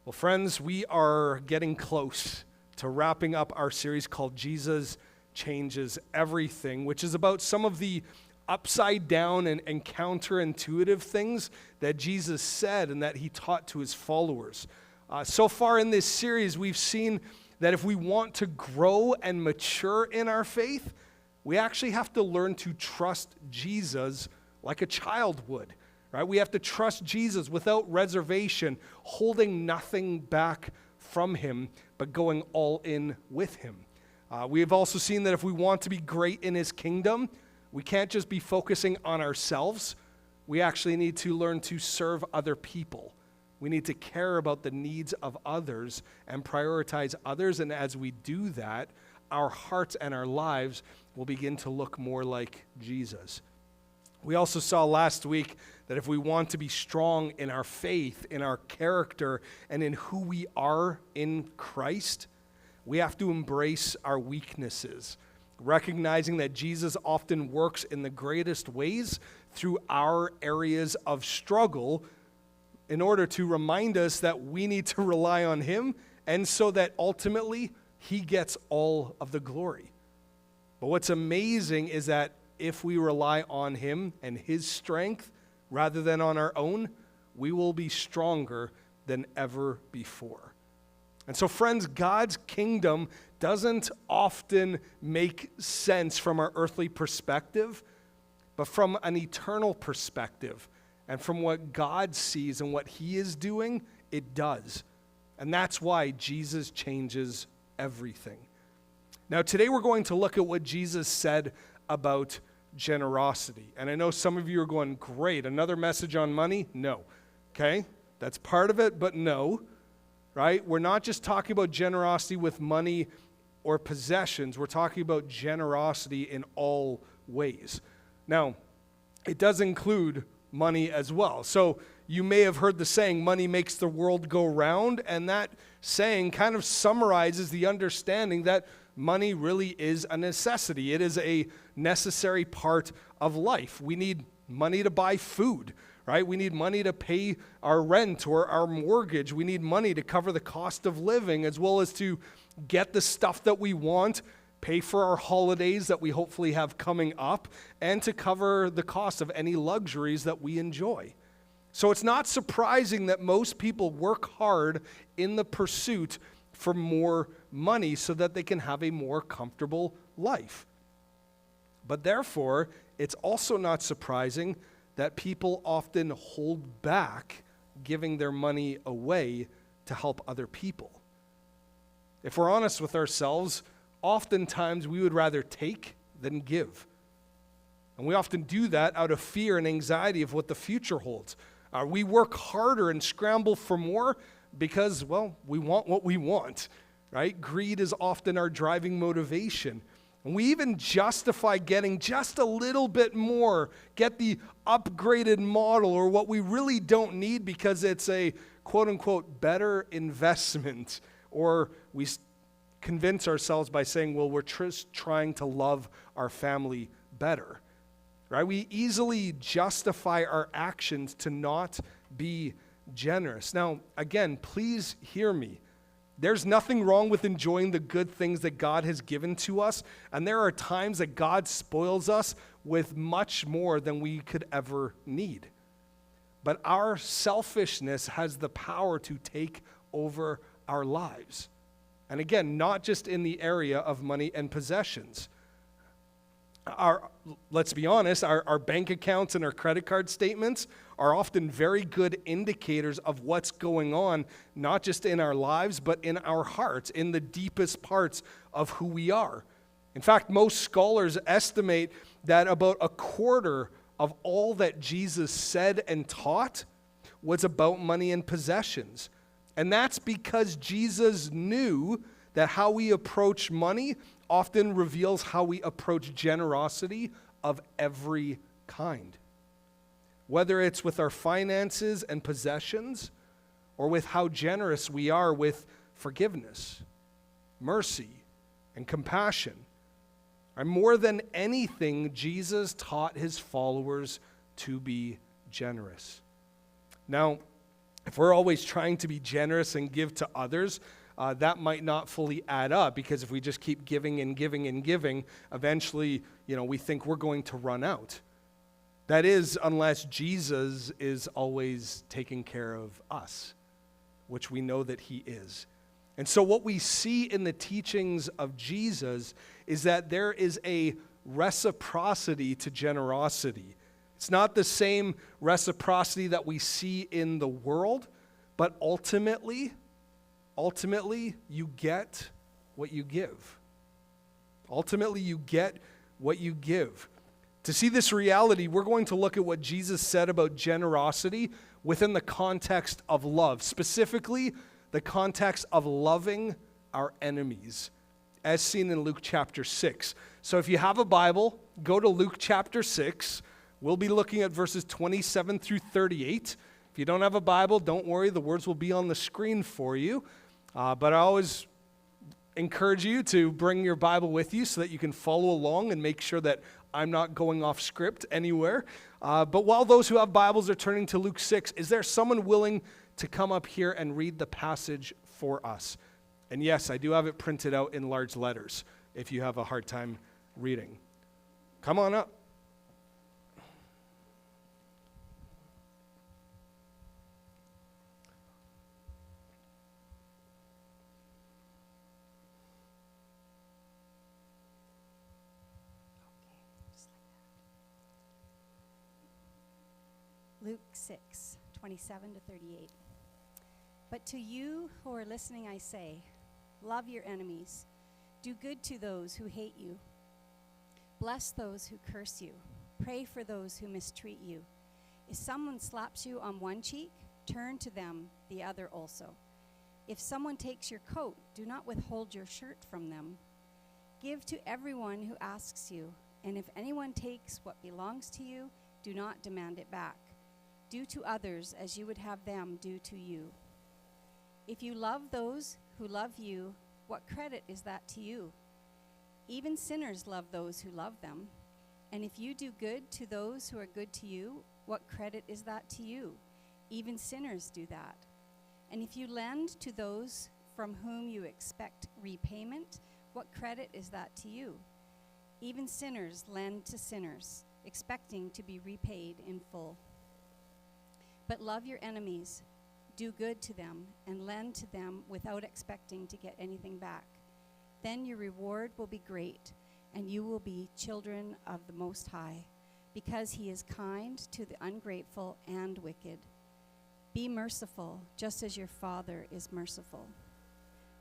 Well, friends, we are getting close to wrapping up our series called Jesus Changes Everything, which is about some of the upside down and counterintuitive things that Jesus said and that he taught to his followers. So far in this series, we've seen that if we want to grow and mature in our faith, we actually have to learn to trust Jesus like a child would. Right? We have to trust Jesus without reservation, holding nothing back from him, but going all in with him. We have also seen that if we want to be great in his kingdom, we can't just be focusing on ourselves. We actually need to learn to serve other people. We need to care about the needs of others and prioritize others. And as we do that, our hearts and our lives will begin to look more like Jesus. We also saw last week that if we want to be strong in our faith, in our character, and in who we are in Christ, we have to embrace our weaknesses, recognizing that Jesus often works in the greatest ways through our areas of struggle in order to remind us that we need to rely on him, and so that ultimately he gets all of the glory. But what's amazing is that if we rely on him and his strength rather than on our own, we will be stronger than ever before. And so, friends, God's kingdom doesn't often make sense from our earthly perspective, but from an eternal perspective and from what God sees and what he is doing, it does. And that's why Jesus changes everything. Now, today we're going to look at what Jesus said about generosity. And I know some of you are going, great, another message on money? No. Okay? That's part of it, but no. Right? We're not just talking about generosity with money or possessions. We're talking about generosity in all ways. Now, it does include money as well. So you may have heard the saying, money makes the world go round, and that saying kind of summarizes the understanding that money really is a necessity. It is a necessary part of life. We need money to buy food, right? We need money to pay our rent or our mortgage. We need money to cover the cost of living, as well as to get the stuff that we want, pay for our holidays that we hopefully have coming up, and to cover the cost of any luxuries that we enjoy. So it's not surprising that most people work hard in the pursuit for more money so that they can have a more comfortable life. But therefore, it's also not surprising that people often hold back giving their money away to help other people. If we're honest with ourselves, oftentimes we would rather take than give. And we often do that out of fear and anxiety of what the future holds. We work harder and scramble for more because, well, we want what we want, right? Greed is often our driving motivation. And we even justify getting just a little bit more, get the upgraded model or what we really don't need because it's a quote-unquote better investment. Or we convince ourselves by saying, well, we're just trying to love our family better, right? We easily justify our actions to not be generous. Now, again, please hear me. There's nothing wrong with enjoying the good things that God has given to us, and there are times that God spoils us with much more than we could ever need. But our selfishness has the power to take over our lives. And again, not just in the area of money and possessions. Let's be honest, our bank accounts and our credit card statements are often very good indicators of what's going on, not just in our lives, but in our hearts, in the deepest parts of who we are. In fact, most scholars estimate that about a quarter of all that Jesus said and taught was about money and possessions. And that's because Jesus knew that how we approach money often reveals how we approach generosity of every kind. Whether it's with our finances and possessions, or with how generous we are with forgiveness, mercy, and compassion. And more than anything, Jesus taught his followers to be generous. Now, If we're always trying to be generous and give to others, that might not fully add up, because if we just keep giving and giving and giving, eventually, we think we're going to run out. That is, unless Jesus is always taking care of us, which we know that he is. And so what we see in the teachings of Jesus is that there is a reciprocity to generosity. It's not the same reciprocity that we see in the world, but ultimately, you get what you give. Ultimately, you get what you give. To see this reality, we're going to look at what Jesus said about generosity within the context of love, specifically the context of loving our enemies, as seen in Luke chapter 6. So if you have a Bible, go to Luke chapter 6. We'll be looking at verses 27 through 38. If you don't have a Bible, don't worry, the words will be on the screen for you. But I always encourage you to bring your Bible with you so that you can follow along and make sure that I'm not going off script anywhere. But while those who have Bibles are turning to Luke 6, is there someone willing to come up here and read the passage for us? And yes, I do have it printed out in large letters if you have a hard time reading. Come on up. Luke 6, 27 to 38. But to you who are listening, I say, love your enemies. Do good to those who hate you. Bless those who curse you. Pray for those who mistreat you. If someone slaps you on one cheek, turn to them the other also. If someone takes your coat, do not withhold your shirt from them. Give to everyone who asks you, and if anyone takes what belongs to you, do not demand it back. Do to others as you would have them do to you. If you love those who love you, what credit is that to you? Even sinners love those who love them. And if you do good to those who are good to you, what credit is that to you? Even sinners do that. And if you lend to those from whom you expect repayment, what credit is that to you? Even sinners lend to sinners, expecting to be repaid in full. But love your enemies, do good to them, and lend to them without expecting to get anything back. Then your reward will be great, and you will be children of the Most High, because he is kind to the ungrateful and wicked. Be merciful, just as your Father is merciful.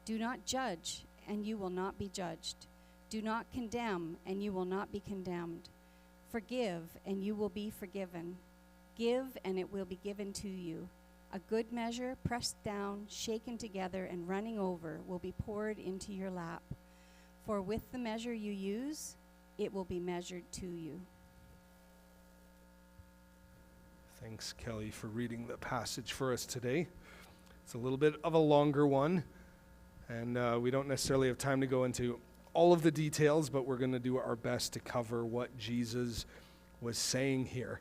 Do not judge, and you will not be judged. Do not condemn, and you will not be condemned. Forgive, and you will be forgiven. Give, and it will be given to you. A good measure, pressed down, shaken together, and running over, will be poured into your lap. For with the measure you use, it will be measured to you. Thanks, Kelly, for reading the passage for us today. It's a little bit of a longer one, and we don't necessarily have time to go into all of the details, but we're going to do our best to cover what Jesus was saying here.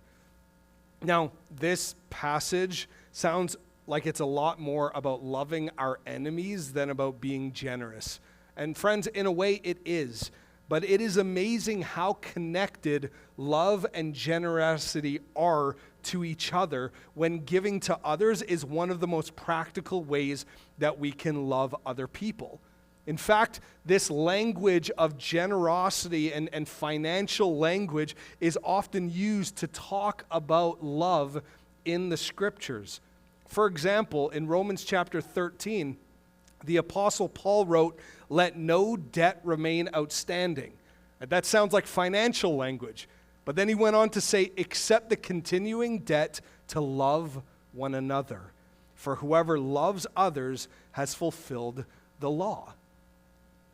Now, this passage sounds like it's a lot more about loving our enemies than about being generous. And friends, in a way it is. But it is amazing how connected love and generosity are to each other when giving to others is one of the most practical ways that we can love other people. In fact, this language of generosity and financial language is often used to talk about love in the scriptures. For example, in Romans chapter 13, the Apostle Paul wrote, "Let no debt remain outstanding." And that sounds like financial language. But then he went on to say, "Except the continuing debt to love one another. For whoever loves others has fulfilled the law."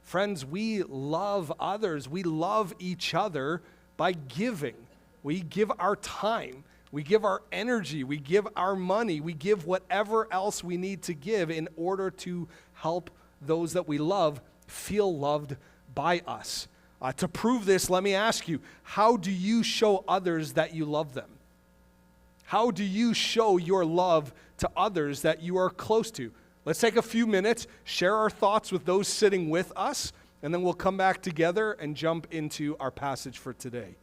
Friends, we love others. We love each other by giving. We give our time. We give our energy. We give our money. We give whatever else we need to give in order to help those that we love feel loved by us. To prove this, let me ask you, how do you show others that you love them? How do you show your love to others that you are close to? Let's take a few minutes, share our thoughts with those sitting with us, and then we'll come back together and jump into our passage for today.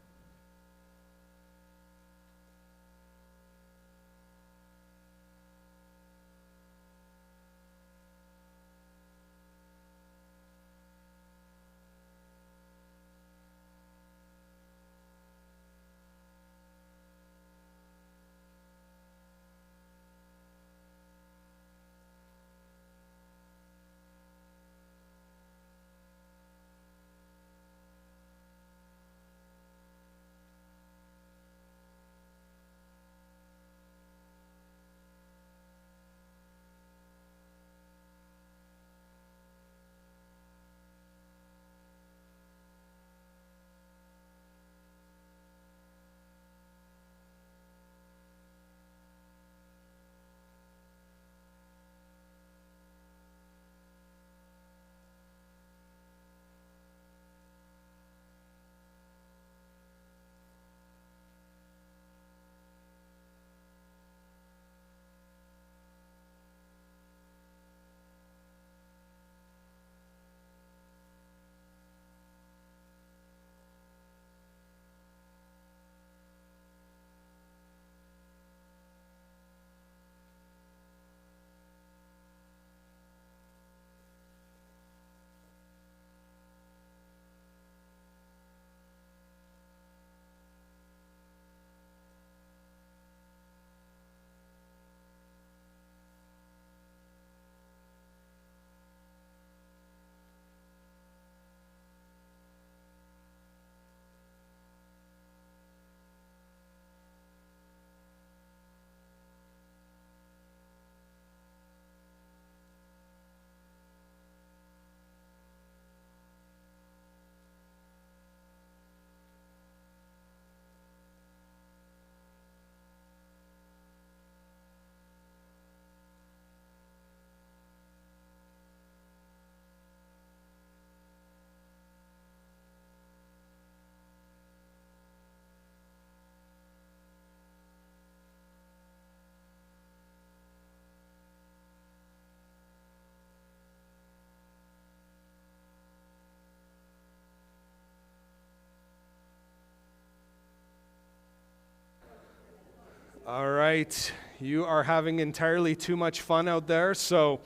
All right, you are having entirely too much fun out there, so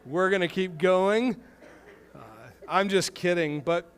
we're going to keep going. I'm just kidding, but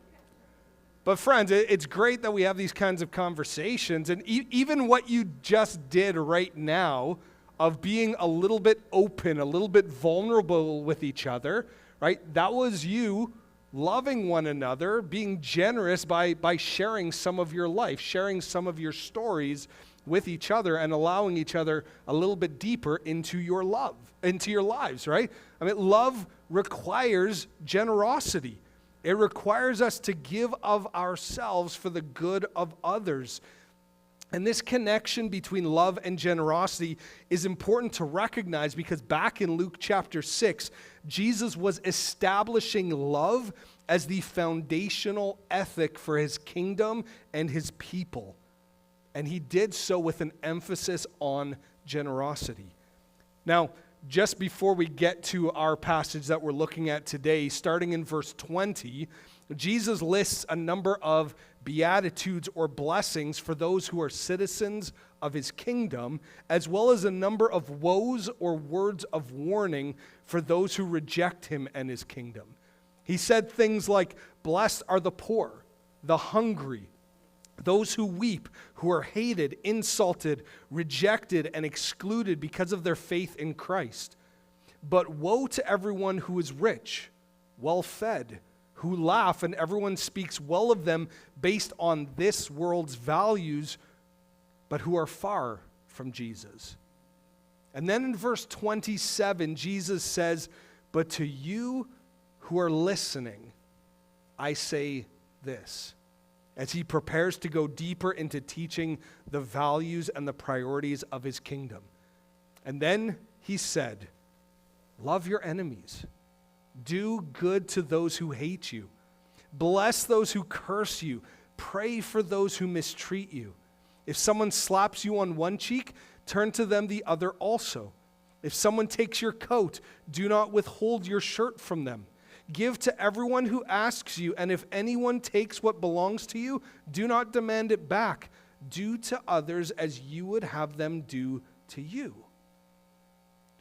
friends, it's great that we have these kinds of conversations, and even what you just did right now of being a little bit open, a little bit vulnerable with each other, right? That was you loving one another, being generous by sharing some of your life, sharing some of your stories with each other and allowing each other a little bit deeper into your lives, right? I mean, love requires generosity. It requires us to give of ourselves for the good of others. And this connection between love and generosity is important to recognize because back in Luke chapter 6, Jesus was establishing love as the foundational ethic for his kingdom and his people. And he did so with an emphasis on generosity. Now, just before we get to our passage that we're looking at today, starting in verse 20, Jesus lists a number of beatitudes or blessings for those who are citizens of his kingdom, as well as a number of woes or words of warning for those who reject him and his kingdom. He said things like, "Blessed are the poor, the hungry, those who weep, who are hated, insulted, rejected, and excluded because of their faith in Christ. But woe to everyone who is rich, well-fed, who laugh, and everyone speaks well of them based on this world's values, but who are far from Jesus." And then in verse 27, Jesus says, "But to you who are listening, I say this," as he prepares to go deeper into teaching the values and the priorities of his kingdom. And then he said, "Love your enemies. Do good to those who hate you. Bless those who curse you. Pray for those who mistreat you. If someone slaps you on one cheek, turn to them the other also. If someone takes your coat, do not withhold your shirt from them. Give to everyone who asks you, and if anyone takes what belongs to you, do not demand it back. Do to others as you would have them do to you.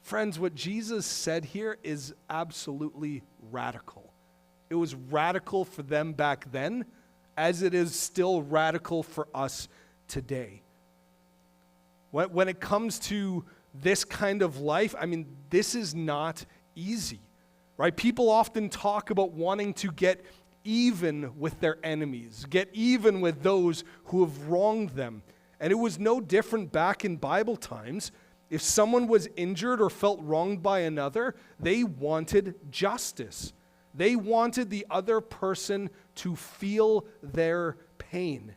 Friends, what Jesus said here is absolutely radical. It was radical for them back then, as it is still radical for us today. When it comes to this kind of life, I mean, this is not easy, right? People often talk about wanting to get even with their enemies, get even with those who have wronged them. And it was no different back in Bible times. If someone was injured or felt wronged by another, they wanted justice. They wanted the other person to feel their pain.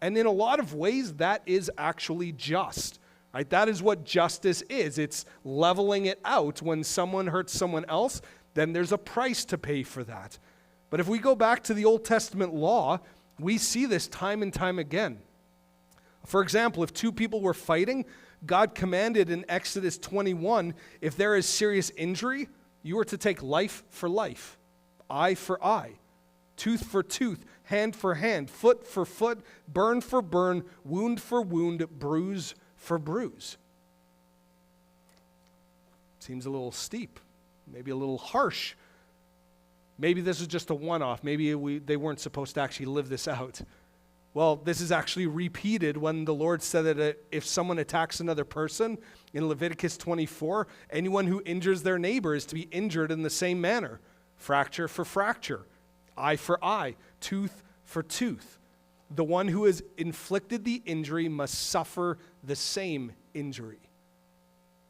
And in a lot of ways, that is actually just, right? That is what justice is. It's leveling it out. When someone hurts someone else, then there's a price to pay for that. But if we go back to the Old Testament law, we see this time and time again. For example, if two people were fighting, God commanded in Exodus 21, if there is serious injury, you are to take life for life, eye for eye, tooth for tooth, hand for hand, foot for foot, burn for burn, wound for wound, bruise for bruise. Seems a little steep, maybe a little harsh. Maybe this is just a one-off. Maybe they weren't supposed to actually live this out. Well, this is actually repeated when the Lord said that if someone attacks another person in Leviticus 24, anyone who injures their neighbor is to be injured in the same manner. Fracture for fracture, eye for eye, tooth for tooth. The one who has inflicted the injury must suffer the same injury.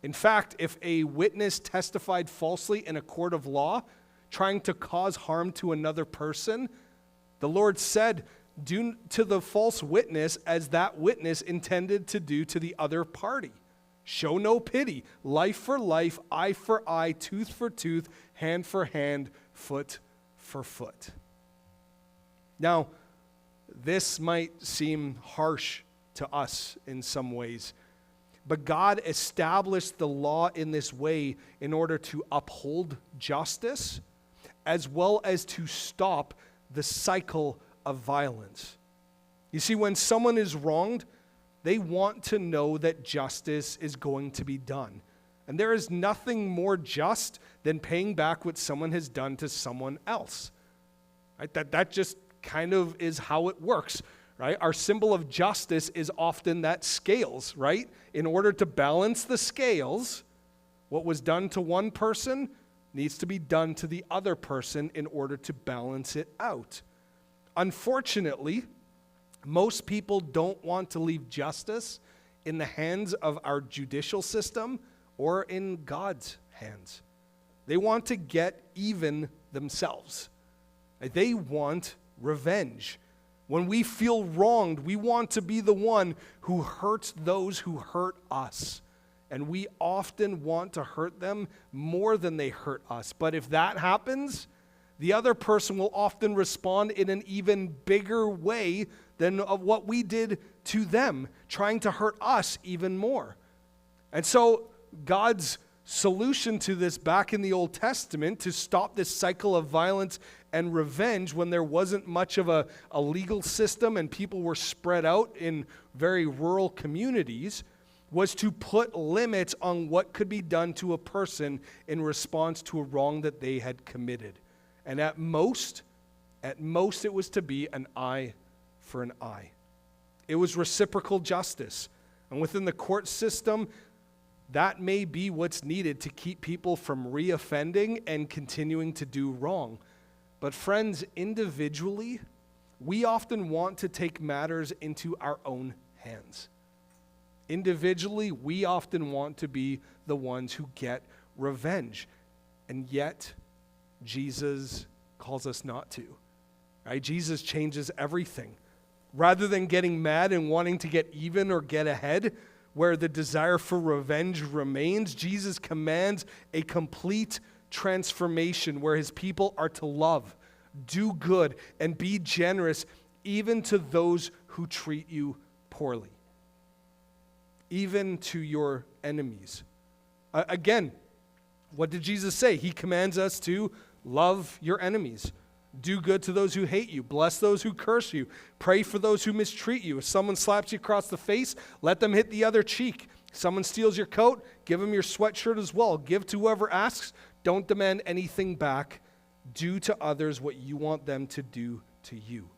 In fact, if a witness testified falsely in a court of law, trying to cause harm to another person, the Lord said, do to the false witness as that witness intended to do to the other party. Show no pity. Life for life, eye for eye, tooth for tooth, hand for hand, foot for foot. Now, this might seem harsh to us in some ways, but God established the law in this way in order to uphold justice as well as to stop the cycle of violence. You see, when someone is wronged, they want to know that justice is going to be done. And there is nothing more just than paying back what someone has done to someone else. Right? That just kind of is how it works, right? Our symbol of justice is often that scales, right? In order to balance the scales, what was done to one person needs to be done to the other person in order to balance it out. Unfortunately, most people don't want to leave justice in the hands of our judicial system or in God's hands. They want to get even themselves. They want revenge. When we feel wronged, we want to be the one who hurts those who hurt us. And we often want to hurt them more than they hurt us. But if that happens, the other person will often respond in an even bigger way than of what we did to them, trying to hurt us even more. And so God's solution to this back in the Old Testament to stop this cycle of violence and revenge when there wasn't much of a legal system and people were spread out in very rural communities was to put limits on what could be done to a person in response to a wrong that they had committed. And at most it was to be an eye for an eye. It was reciprocal justice. And within the court system, that may be what's needed to keep people from reoffending and continuing to do wrong. But friends, individually, we often want to take matters into our own hands. Individually, we often want to be the ones who get revenge. And yet, Jesus calls us not to. Right? Jesus changes everything. Rather than getting mad and wanting to get even or get ahead, where the desire for revenge remains, Jesus commands a complete transformation where his people are to love, do good, and be generous even to those who treat you poorly. even to your enemies. Again, what did Jesus say? He commands us to love your enemies. Do good to those who hate you. Bless those who curse you. Pray for those who mistreat you. If someone slaps you across the face, let them hit the other cheek. If someone steals your coat, give them your sweatshirt as well. Give to whoever asks. Don't demand anything back. Do to others what you want them to do to you.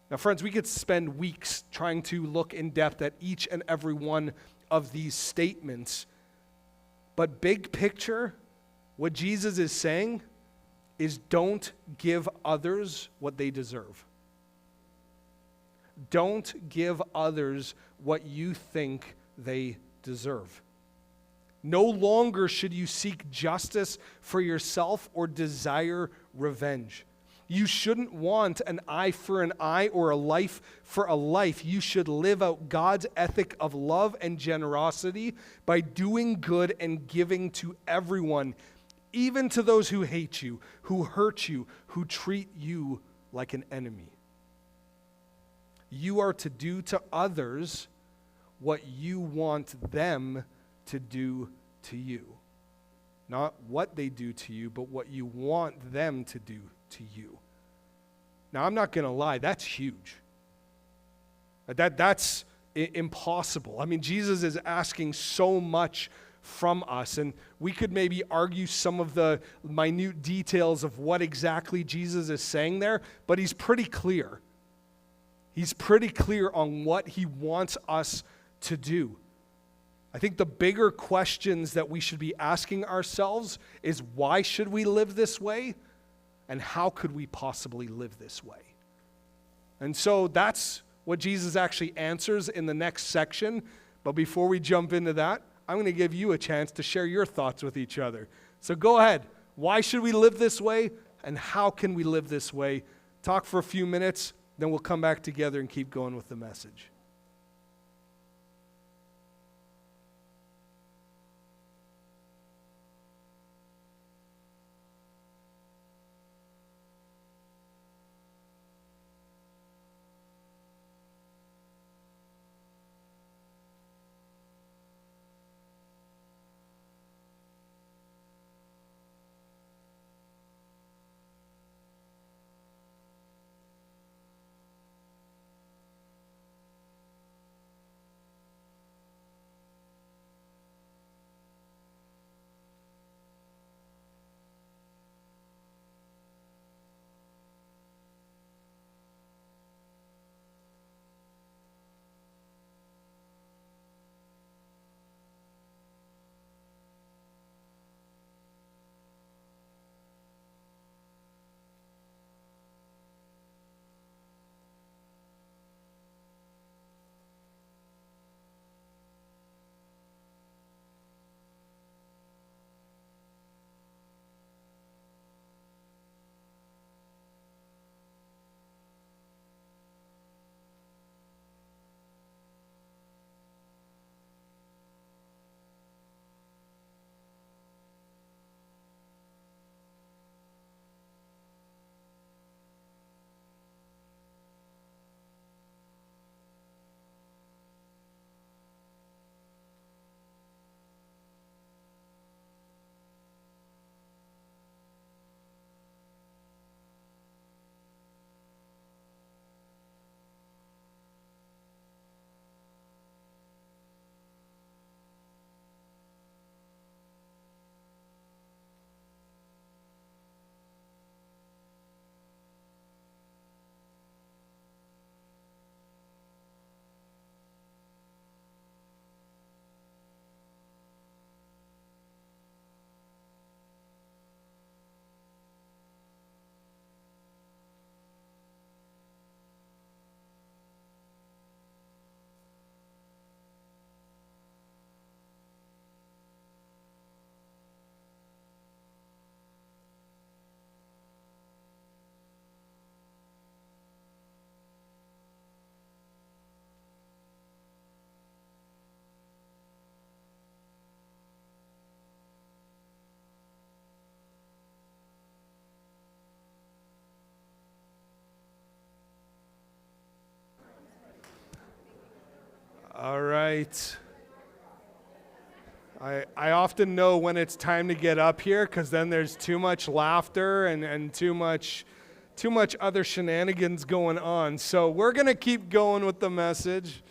Now, friends, we could spend weeks trying to look in depth at each and every one of these statements. But big picture, what Jesus is saying is don't give others what they deserve. Don't give others what you think they deserve. No longer should you seek justice for yourself or desire revenge. You shouldn't want an eye for an eye or a life for a life. You should live out God's ethic of love and generosity by doing good and giving to everyone, even to those who hate you, who hurt you, who treat you like an enemy. You are to do to others what you want them to do to you. Not what they do to you, but what you want them to do to you. Now, I'm not going to lie, that's huge. That's impossible. I mean, Jesus is asking so much from us, and we could maybe argue some of the minute details of what exactly Jesus is saying there, but he's pretty clear. He's pretty clear on what he wants us to do. I think the bigger questions that we should be asking ourselves is, why should we live this way? And how could we possibly live this way? And so that's what Jesus actually answers in the next section. But before we jump into that, I'm going to give you a chance to share your thoughts with each other. So go ahead. Why should we live this way? And how can we live this way? Talk for a few minutes, then we'll come back together and keep going with the message. right. I often know when it's time to get up here because then there's too much laughter and too much other shenanigans going on. So we're going to keep going with the message.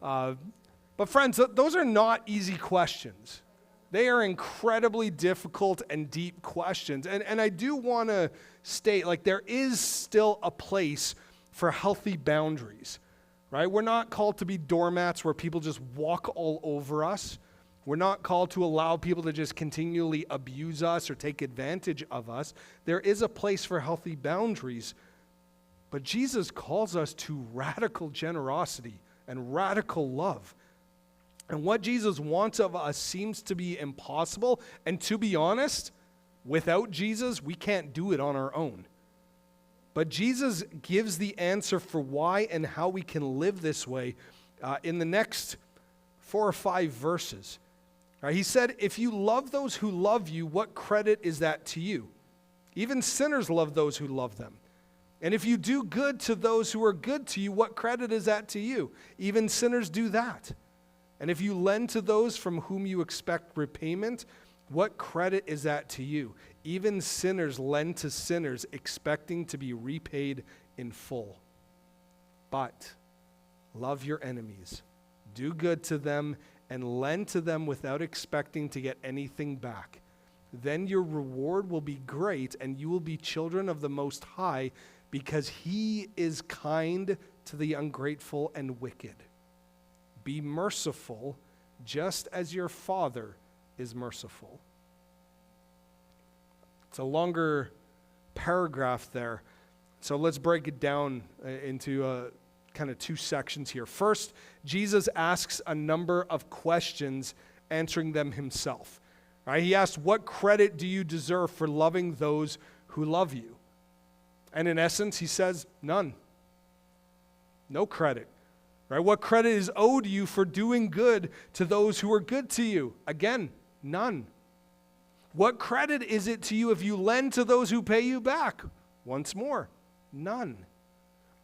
But friends, those are not easy questions. They are incredibly difficult and deep questions. And I do want to state, like, there is still a place for healthy boundaries, right? We're not called to be doormats where people just walk all over us. We're not called to allow people to just continually abuse us or take advantage of us. There is a place for healthy boundaries, but Jesus calls us to radical generosity and radical love. And what Jesus wants of us seems to be impossible, and to be honest, without Jesus, we can't do it on our own. But Jesus gives the answer for why and how we can live this way in the next 4 or 5 verses. He said, if you love those who love you, what credit is that to you? Even sinners love those who love them. And if you do good to those who are good to you, what credit is that to you? Even sinners do that. And if you lend to those from whom you expect repayment, what credit is that to you? Even sinners lend to sinners, expecting to be repaid in full. But love your enemies, do good to them, and lend to them without expecting to get anything back. Then your reward will be great, and you will be children of the Most High, because He is kind to the ungrateful and wicked. Be merciful, just as your Father is merciful. It's a longer paragraph there, so let's break it down into kind of 2 sections here. First, Jesus asks a number of questions, answering them himself. Right? He asks, what credit do you deserve for loving those who love you? And in essence, he says, none. No credit. Right? What credit is owed you for doing good to those who are good to you? Again, none. What credit is it to you if you lend to those who pay you back? Once more, none.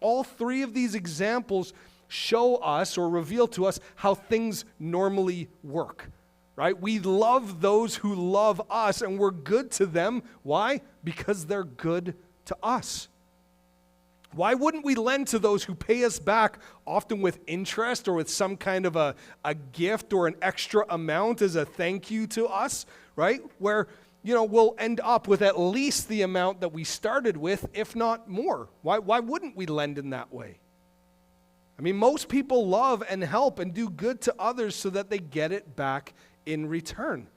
All 3 of these examples show us or reveal to us how things normally work, right? We love those who love us, and we're good to them. Why? Because they're good to us. Why wouldn't we lend to those who pay us back, often with interest or with some kind of a gift or an extra amount as a thank you to us, right? Where we'll end up with at least the amount that we started with, if not more. Why wouldn't we lend in that way? I mean, most people love and help and do good to others so that they get it back in return.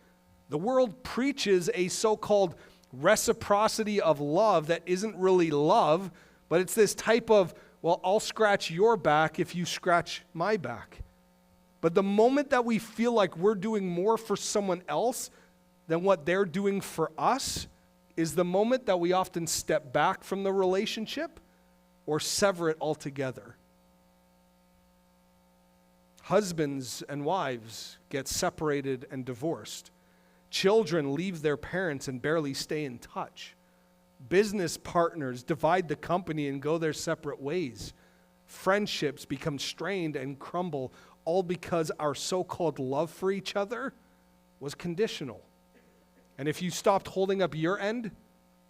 The world preaches a so-called reciprocity of love that isn't really love, but it's this type of, well, I'll scratch your back if you scratch my back. But the moment that we feel like we're doing more for someone else than what they're doing for us is the moment that we often step back from the relationship or sever it altogether. Husbands and wives get separated and divorced. Children leave their parents and barely stay in touch. Business partners divide the company and go their separate ways. Friendships become strained and crumble, all because our so-called love for each other was conditional. And if you stopped holding up your end,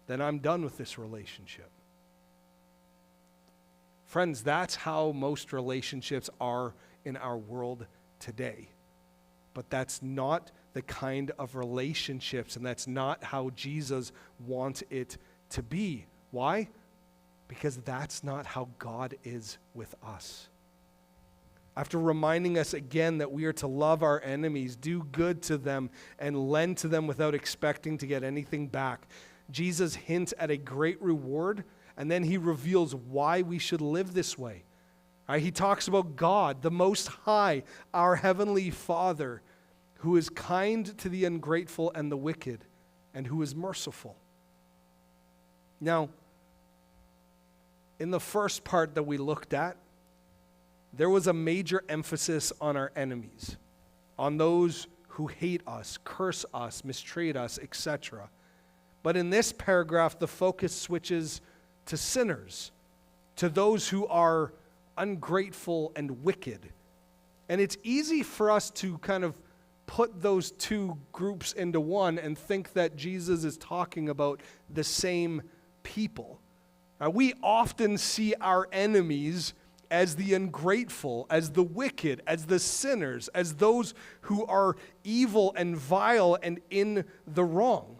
then I'm done with this relationship. Friends, that's how most relationships are in our world today. But that's not the kind of relationships, and that's not how Jesus wants it to be. Why? Because that's not how God is with us. After reminding us again that we are to love our enemies, do good to them, and lend to them without expecting to get anything back, Jesus hints at a great reward, and then he reveals why we should live this way. He talks about God, the Most High, our Heavenly Father, who is kind to the ungrateful and the wicked, and who is merciful. Now, in the first part that we looked at, there was a major emphasis on our enemies, on those who hate us, curse us, mistreat us, etc. But in this paragraph, the focus switches to sinners, to those who are ungrateful and wicked. And it's easy for us to kind of put those two groups into one and think that Jesus is talking about the same people. We often see our enemies as the ungrateful, as the wicked, as the sinners, as those who are evil and vile and in the wrong.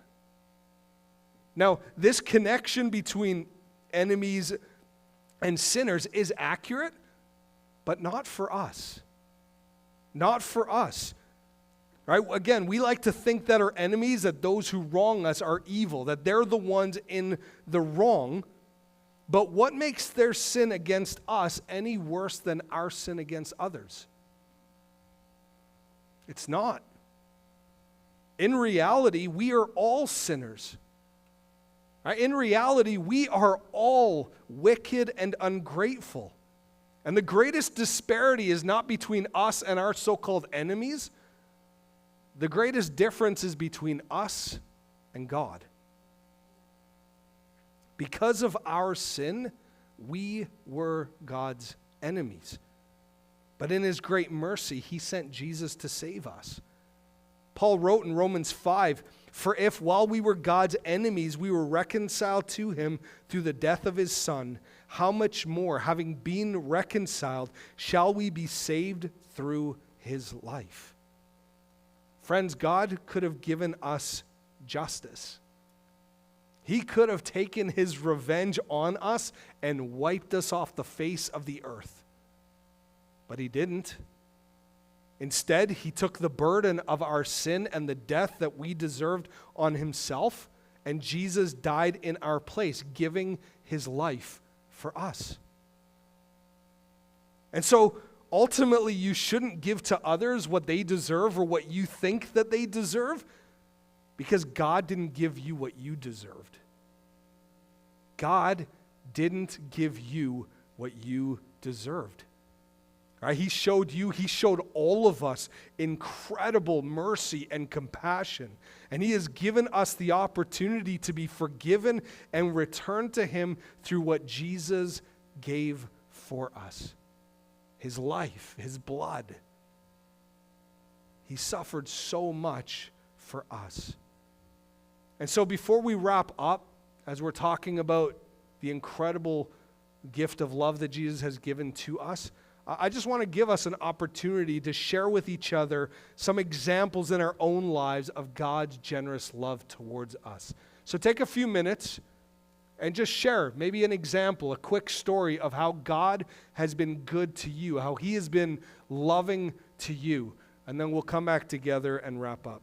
Now, this connection between enemies and sinners is accurate, but not for us. Not for us. Right? Again, we like to think that our enemies, that those who wrong us are evil, that they're the ones in the wrong. But what makes their sin against us any worse than our sin against others? It's not. In reality, we are all sinners. Right? In reality, we are all wicked and ungrateful. And the greatest disparity is not between us and our so-called enemies. The greatest difference is between us and God. Because of our sin, we were God's enemies. But in his great mercy, he sent Jesus to save us. Paul wrote in Romans 5, "For if while we were God's enemies, we were reconciled to him through the death of his Son, how much more, having been reconciled, shall we be saved through his life?" Friends, God could have given us justice. He could have taken his revenge on us and wiped us off the face of the earth. But he didn't. Instead, he took the burden of our sin and the death that we deserved on himself, and Jesus died in our place, giving his life for us. And so, ultimately, you shouldn't give to others what they deserve or what you think that they deserve, because God didn't give you what you deserved. God didn't give you what you deserved. Right? He showed all of us incredible mercy and compassion. And he has given us the opportunity to be forgiven and return to him through what Jesus gave for us. His life, his blood. He suffered so much for us. And so before we wrap up, as we're talking about the incredible gift of love that Jesus has given to us, I just want to give us an opportunity to share with each other some examples in our own lives of God's generous love towards us. So take a few minutes and just share maybe an example, a quick story of how God has been good to you, how he has been loving to you. And then we'll come back together and wrap up.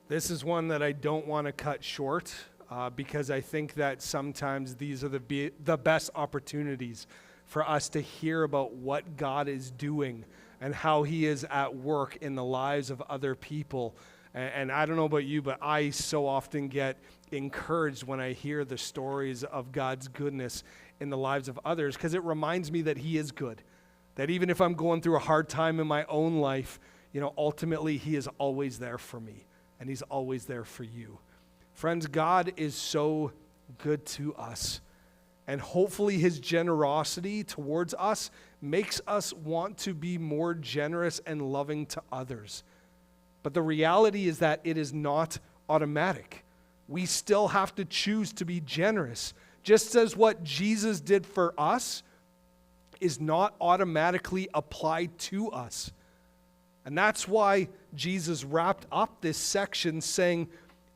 This is one that I don't want to cut short because I think that sometimes these are the best opportunities for us to hear about what God is doing and how he is at work in the lives of other people. And I don't know about you, but I so often get encouraged when I hear the stories of God's goodness in the lives of others, because it reminds me that he is good. That even if I'm going through a hard time in my own life, ultimately he is always there for me, and he's always there for you. Friends, God is so good to us, and hopefully his generosity towards us makes us want to be more generous and loving to others. But the reality is that it is not automatic. We still have to choose to be generous. Just as what Jesus did for us is not automatically applied to us. And that's why Jesus wrapped up this section saying,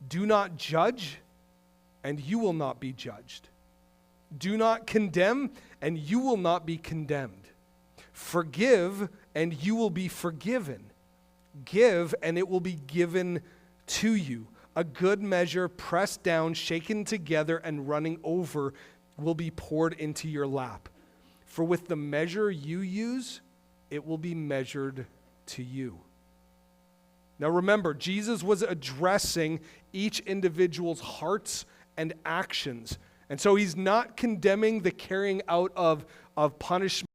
do not judge, and you will not be judged. Do not condemn, and you will not be condemned. Forgive, and you will be forgiven. Give, and it will be given to you. A good measure, pressed down, shaken together, and running over will be poured into your lap. For with the measure you use, it will be measured to you. Now remember, Jesus was addressing each individual's hearts and actions. And so he's not condemning the carrying out of punishment